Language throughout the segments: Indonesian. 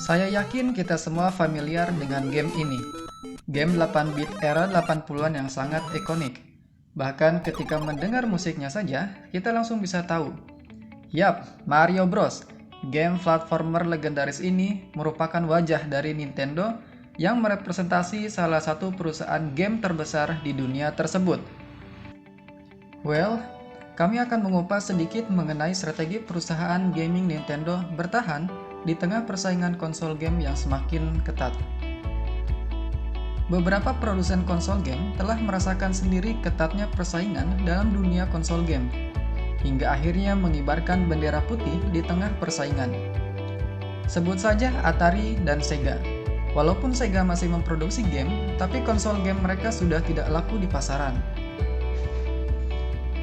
Saya yakin kita semua familiar dengan game ini. Game 8-bit era 80-an yang sangat ikonik. Bahkan ketika mendengar musiknya saja, kita langsung bisa tahu. Yap, Mario Bros. Game platformer legendaris ini merupakan wajah dari Nintendo yang merepresentasi salah satu perusahaan game terbesar di dunia tersebut. Well, kami akan mengupas sedikit mengenai strategi perusahaan gaming Nintendo bertahan di tengah persaingan konsol game yang semakin ketat. Beberapa produsen konsol game telah merasakan sendiri ketatnya persaingan dalam dunia konsol game, hingga akhirnya mengibarkan bendera putih di tengah persaingan. Sebut saja Atari dan Sega. Walaupun Sega masih memproduksi game, tapi konsol game mereka sudah tidak laku di pasaran.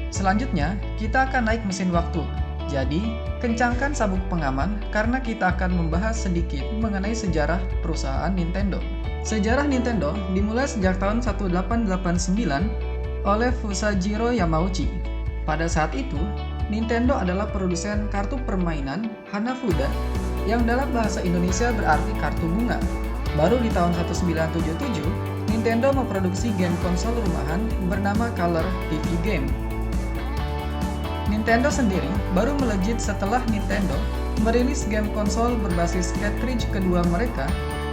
Selanjutnya, kita akan naik mesin waktu. Jadi, kencangkan sabuk pengaman karena kita akan membahas sedikit mengenai sejarah perusahaan Nintendo. Sejarah Nintendo dimulai sejak tahun 1889 oleh Fusajiro Yamauchi. Pada saat itu, Nintendo adalah produsen kartu permainan Hanafuda yang dalam bahasa Indonesia berarti kartu bunga. Baru di tahun 1977, Nintendo memproduksi game konsol rumahan bernama Color TV Game. Nintendo sendiri baru melejit setelah Nintendo merilis game konsol berbasis cartridge kedua mereka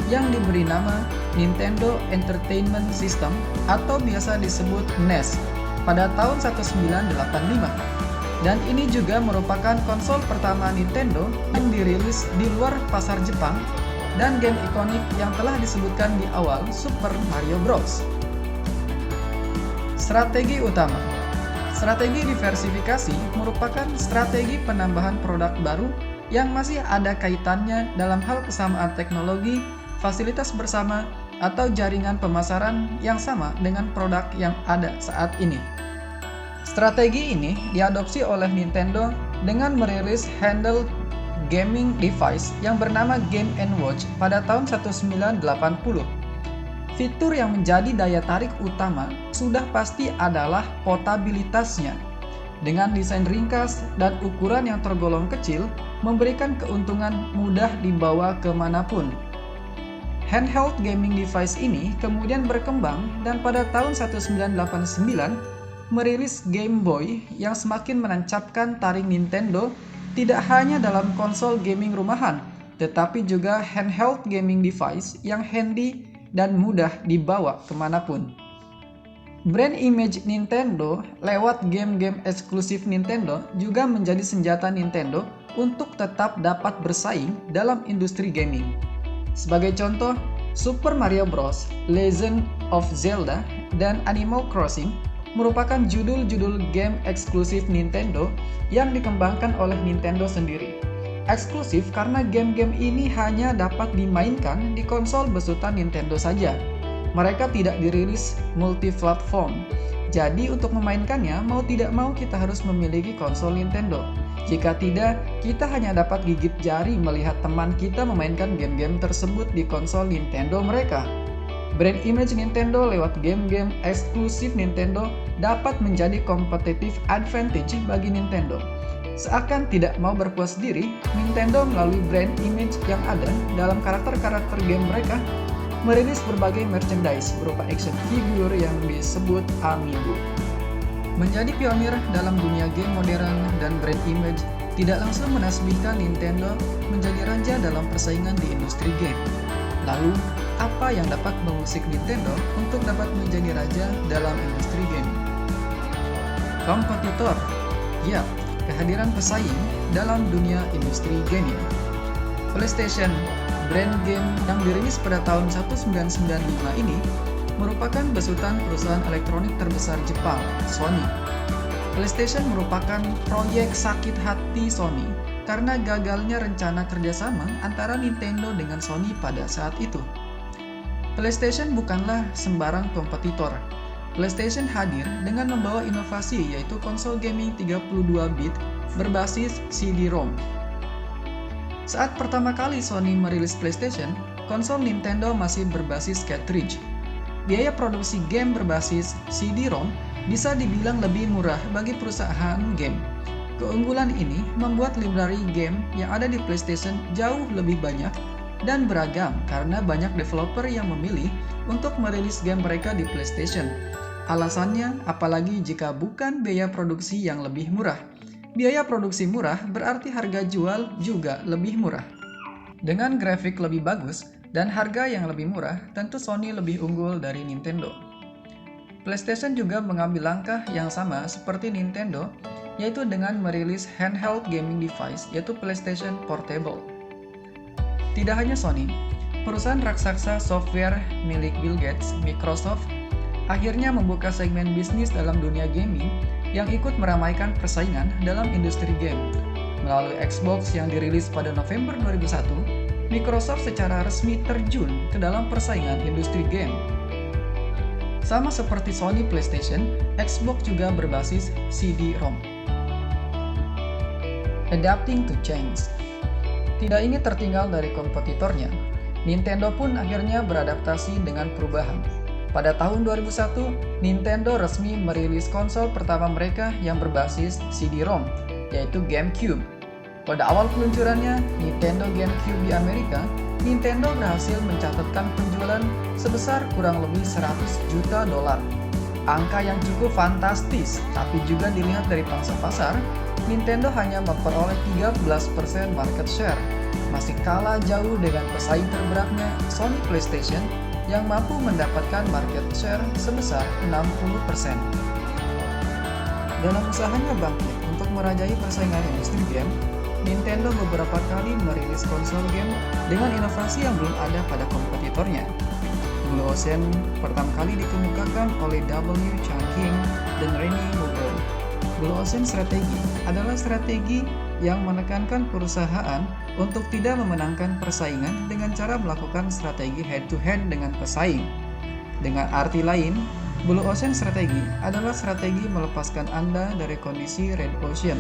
yang diberi nama Nintendo Entertainment System atau biasa disebut NES pada tahun 1985. Dan ini juga merupakan konsol pertama Nintendo yang dirilis di luar pasar Jepang dan game ikonik yang telah disebutkan di awal, Super Mario Bros. Strategi utama. Strategi diversifikasi merupakan strategi penambahan produk baru yang masih ada kaitannya dalam hal kesamaan teknologi, fasilitas bersama, atau jaringan pemasaran yang sama dengan produk yang ada saat ini. Strategi ini diadopsi oleh Nintendo dengan merilis handheld gaming device yang bernama Game & Watch pada tahun 1980. Fitur yang menjadi daya tarik utama sudah pasti adalah portabilitasnya. Dengan desain ringkas dan ukuran yang tergolong kecil, memberikan keuntungan mudah dibawa kemanapun. Handheld gaming device ini kemudian berkembang dan pada tahun 1989 merilis Game Boy yang semakin menancapkan taring Nintendo tidak hanya dalam konsol gaming rumahan, tetapi juga handheld gaming device yang handy dan mudah dibawa kemanapun. Brand image Nintendo lewat game-game eksklusif Nintendo juga menjadi senjata Nintendo untuk tetap dapat bersaing dalam industri gaming. Sebagai contoh, Super Mario Bros., Legend of Zelda, dan Animal Crossing merupakan judul-judul game eksklusif Nintendo yang dikembangkan oleh Nintendo sendiri. Eksklusif karena game-game ini hanya dapat dimainkan di konsol besutan Nintendo saja. Mereka tidak dirilis multi-platform. Jadi untuk memainkannya, mau tidak mau kita harus memiliki konsol Nintendo. Jika tidak, kita hanya dapat gigit jari melihat teman kita memainkan game-game tersebut di konsol Nintendo mereka. Brand image Nintendo lewat game-game eksklusif Nintendo dapat menjadi competitive advantage bagi Nintendo. Seakan tidak mau berpuas diri, Nintendo melalui brand image yang ada dalam karakter-karakter game mereka merilis berbagai merchandise berupa action figure yang disebut Amiibo. Menjadi pionir dalam dunia game modern dan brand image tidak langsung menasbihkan Nintendo menjadi raja dalam persaingan di industri game. Lalu, apa yang dapat mengusik Nintendo untuk dapat menjadi raja dalam industri game? Kompetitor. Ya, kehadiran pesaing dalam dunia industri gaming. PlayStation, brand game yang dirilis pada tahun 1995 ini, merupakan besutan perusahaan elektronik terbesar Jepang, Sony. PlayStation merupakan proyek sakit hati Sony karena gagalnya rencana kerjasama antara Nintendo dengan Sony pada saat itu. PlayStation bukanlah sembarang kompetitor. PlayStation hadir dengan membawa inovasi yaitu konsol gaming 32-bit berbasis CD-ROM. Saat pertama kali Sony merilis PlayStation, konsol Nintendo masih berbasis cartridge. Biaya produksi game berbasis CD-ROM bisa dibilang lebih murah bagi perusahaan game. Keunggulan ini membuat library game yang ada di PlayStation jauh lebih banyak dan beragam karena banyak developer yang memilih untuk merilis game mereka di PlayStation. Alasannya, apalagi jika bukan biaya produksi yang lebih murah. Biaya produksi murah berarti harga jual juga lebih murah. Dengan grafik lebih bagus dan harga yang lebih murah, tentu Sony lebih unggul dari Nintendo. PlayStation juga mengambil langkah yang sama seperti Nintendo, yaitu dengan merilis handheld gaming device, yaitu PlayStation Portable. Tidak hanya Sony, perusahaan raksasa software milik Bill Gates, Microsoft, akhirnya membuka segmen bisnis dalam dunia gaming yang ikut meramaikan persaingan dalam industri game. Melalui Xbox yang dirilis pada November 2001, Microsoft secara resmi terjun ke dalam persaingan industri game. Sama seperti Sony PlayStation, Xbox juga berbasis CD-ROM. Adapting to change. Tidak ingin tertinggal dari kompetitornya, Nintendo pun akhirnya beradaptasi dengan perubahan. Pada tahun 2001, Nintendo resmi merilis konsol pertama mereka yang berbasis CD-ROM, yaitu GameCube. Pada awal peluncurannya Nintendo GameCube di Amerika, Nintendo berhasil mencatatkan penjualan sebesar kurang lebih 100 juta dolar. Angka yang cukup fantastis, tapi juga dilihat dari pangsa pasar, Nintendo hanya memperoleh 13% market share, masih kalah jauh dengan pesaing terberatnya Sony PlayStation yang mampu mendapatkan market share sebesar 60%. Dalam usahanya bangkit untuk merajai persaingan industri game, Nintendo beberapa kali merilis konsol game dengan inovasi yang belum ada pada kompetitornya. Blue Ocean pertama kali dikemukakan oleh W. Changqing dan Rennie Huber. Blue Ocean Strategy adalah strategi yang menekankan perusahaan untuk tidak memenangkan persaingan dengan cara melakukan strategi head-to-head dengan pesaing. Dengan arti lain, Blue Ocean Strategy adalah strategi melepaskan Anda dari kondisi Red Ocean.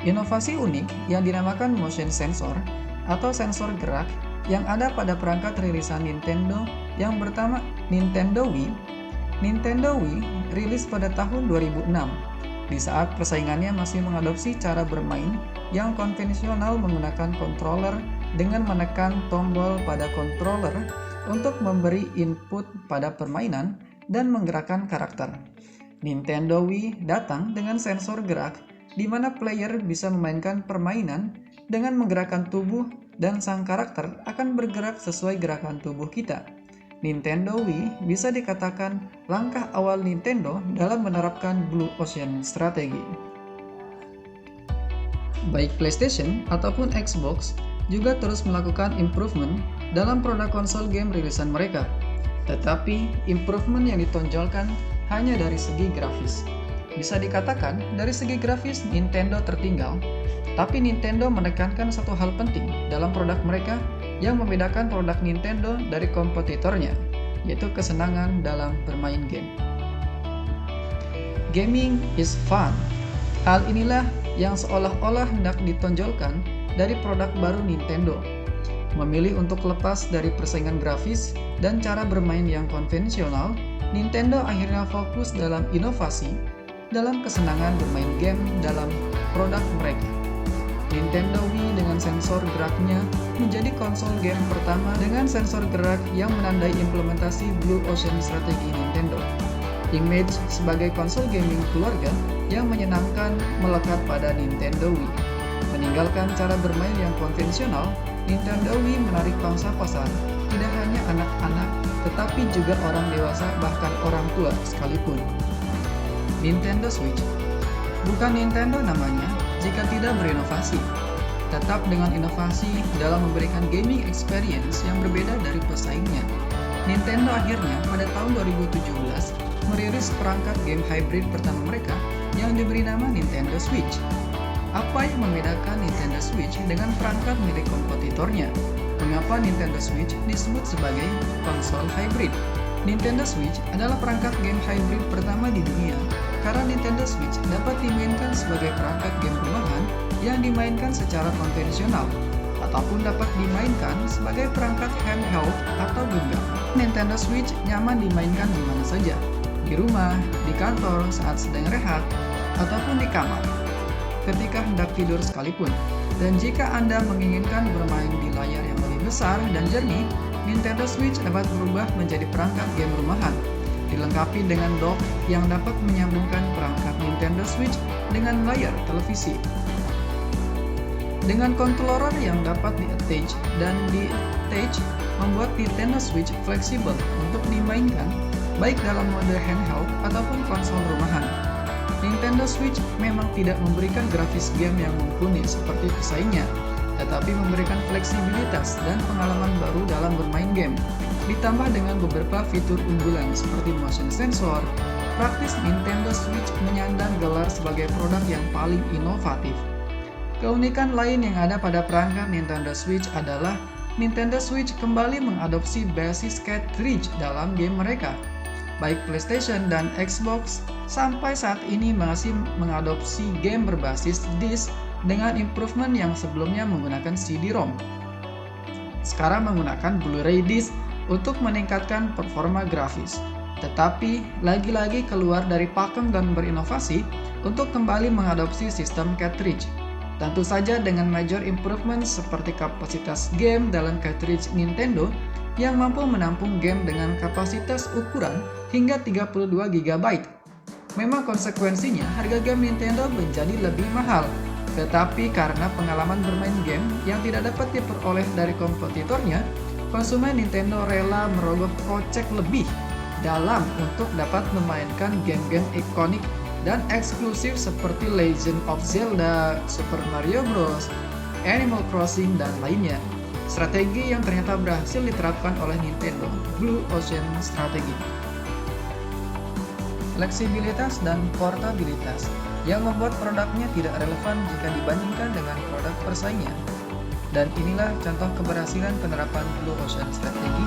Inovasi unik yang dinamakan motion sensor atau sensor gerak yang ada pada perangkat rilisan Nintendo yang pertama Nintendo Wii. Nintendo Wii rilis pada tahun 2006 di saat persaingannya masih mengadopsi cara bermain yang konvensional menggunakan controller dengan menekan tombol pada controller untuk memberi input pada permainan dan menggerakkan karakter. Nintendo Wii datang dengan sensor gerak di mana player bisa memainkan permainan dengan menggerakkan tubuh dan sang karakter akan bergerak sesuai gerakan tubuh kita. Nintendo Wii bisa dikatakan langkah awal Nintendo dalam menerapkan Blue Ocean Strategy. Baik PlayStation ataupun Xbox juga terus melakukan improvement dalam produk konsol game rilisan mereka. Tetapi improvement yang ditonjolkan hanya dari segi grafis. Bisa dikatakan dari segi grafis Nintendo tertinggal, tapi Nintendo menekankan satu hal penting dalam produk mereka yang membedakan produk Nintendo dari kompetitornya, yaitu kesenangan dalam bermain game. Gaming is fun. Hal inilah yang seolah-olah hendak ditonjolkan dari produk baru Nintendo. Memilih untuk lepas dari persaingan grafis dan cara bermain yang konvensional, Nintendo akhirnya fokus dalam inovasi dalam kesenangan bermain game dalam produk mereka. Nintendo Wii dengan sensor geraknya menjadi konsol game pertama dengan sensor gerak yang menandai implementasi Blue Ocean Strategy Nintendo. Image sebagai konsol gaming keluarga yang menyenangkan melekat pada Nintendo Wii. Meninggalkan cara bermain yang konvensional, Nintendo Wii menarik pangsa pasar, tidak hanya anak-anak, tetapi juga orang dewasa bahkan orang tua sekalipun. Nintendo Switch. Bukan Nintendo namanya jika tidak berinovasi. Tetap dengan inovasi dalam memberikan gaming experience yang berbeda dari pesaingnya. Nintendo akhirnya pada tahun 2017 merilis perangkat game hybrid pertama mereka yang diberi nama Nintendo Switch. Apa yang membedakan Nintendo Switch dengan perangkat milik kompetitornya? Mengapa Nintendo Switch disebut sebagai konsol hybrid? Nintendo Switch adalah perangkat game hybrid pertama di dunia karena Nintendo Switch dapat dimainkan sebagai perangkat game rumahan yang dimainkan secara konvensional ataupun dapat dimainkan sebagai perangkat handheld atau genggam. Nintendo Switch nyaman dimainkan di mana saja, di rumah, di kantor, saat sedang rehat, ataupun di kamar, ketika hendak tidur sekalipun. Dan jika Anda menginginkan bermain di layar yang lebih besar dan jernih, Nintendo Switch dapat berubah menjadi perangkat game rumahan, dilengkapi dengan dock yang dapat menyambungkan perangkat Nintendo Switch dengan layar televisi. Dengan controller yang dapat di-attach dan di-attach, membuat Nintendo Switch fleksibel untuk dimainkan baik dalam mode handheld ataupun konsol rumahan. Nintendo Switch memang tidak memberikan grafis game yang mumpuni seperti pesaingnya, tetapi memberikan fleksibilitas dan pengalaman baru dalam bermain game. Ditambah dengan beberapa fitur unggulan seperti motion sensor, praktis Nintendo Switch menyandang gelar sebagai produk yang paling inovatif. Keunikan lain yang ada pada perangkat Nintendo Switch adalah Nintendo Switch kembali mengadopsi basis cartridge dalam game mereka. Baik PlayStation dan Xbox sampai saat ini masih mengadopsi game berbasis disk dengan improvement yang sebelumnya menggunakan CD-ROM. Sekarang menggunakan Blu-ray disc untuk meningkatkan performa grafis. Tetapi lagi-lagi keluar dari pakem dan berinovasi untuk kembali mengadopsi sistem cartridge. Tentu saja dengan major improvement seperti kapasitas game dalam cartridge Nintendo yang mampu menampung game dengan kapasitas ukuran hingga 32 GB. Memang konsekuensinya harga game Nintendo menjadi lebih mahal, tetapi karena pengalaman bermain game yang tidak dapat diperoleh dari kompetitornya, konsumen Nintendo rela merogoh kocek lebih dalam untuk dapat memainkan game-game ikonik dan eksklusif seperti Legend of Zelda, Super Mario Bros., Animal Crossing, dan lainnya. Strategi yang ternyata berhasil diterapkan oleh Nintendo, Blue Ocean Strategy. Fleksibilitas dan portabilitas yang membuat produknya tidak relevan jika dibandingkan dengan produk persaingnya. Dan inilah contoh keberhasilan penerapan Blue Ocean Strategy